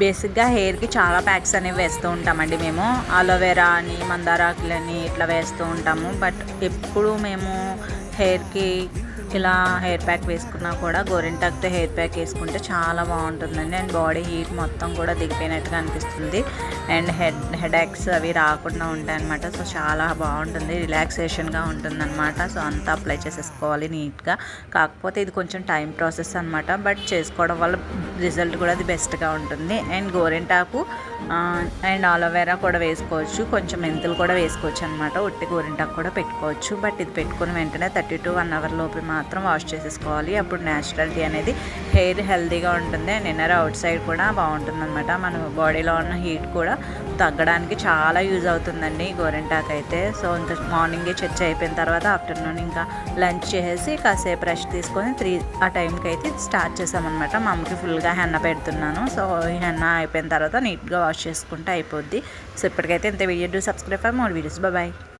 బేసిక్గా హెయిర్కి చాలా ప్యాక్స్ అనేవి వేస్తూ ఉంటామండి మేము. అలోవెరా అని, మందారాకులని ఇట్లా వేస్తూ ఉంటాము. బట్ ఎప్పుడు మేము హెయిర్కి ఇలా హెయిర్ ప్యాక్ వేసుకున్నా కూడా గోరింటాకుతో హెయిర్ ప్యాక్ వేసుకుంటే చాలా బాగుంటుందండి. అండ్ బాడీ హీట్ మొత్తం కూడా దిగిపోయినట్టుగా అనిపిస్తుంది. అండ్ హెడేక్స్ అవి రాకుండా ఉంటాయి అన్నమాట. సో చాలా బాగుంటుంది, రిలాక్సేషన్గా ఉంటుందన్నమాట. సో అంతా అప్లై చేసేసుకోవాలి నీట్గా. కాకపోతే ఇది కొంచెం టైం ప్రాసెస్ అనమాట. బట్ చేసుకోవడం వల్ల రిజల్ట్ కూడా అది బెస్ట్గా ఉంటుంది. అండ్ గోరింటాకు అండ్ అలోవెరా కూడా వేసుకోవచ్చు, కొంచెం మెంతులు కూడా వేసుకోవచ్చు అనమాట. ఉట్టి గోరింటాకు కూడా పెట్టుకోవచ్చు. బట్ ఇది పెట్టుకుని వెంటనే 30 to 1 hour లోపు మాత్రం వాష్ చేసేసుకోవాలి. అప్పుడు న్యాచురాలిటీ అనేది హెయిర్ హెల్తీగా ఉంటుంది. అండ్ ఇన్నర్ అవుట్ సైడ్ కూడా బాగుంటుంది అనమాట. మన బాడీలో ఉన్న హీట్ కూడా తగ్గడానికి చాలా యూజ్ అవుతుందండి గోరింటాకు అయితే. సో ఇంకా మార్నింగే చర్చ అయిపోయిన తర్వాత ఆఫ్టర్నూన్ ఇంకా లంచ్ చేసేసి కాసేపు రెస్ట్ తీసుకొని 3 ఆ టైంకి అయితే స్టార్ట్ చేసామన్నమాట. మా అమ్మకి ఫుల్గా హెన్న పెడుతున్నాను. సో ఈ హెన్న అయిపోయిన తర్వాత నీట్గా వాష్ చేసుకుంటే అయిపోద్ది. సో ఇప్పటికైతే ఇంత వీడియో. Do subscribe for more videos. Bye.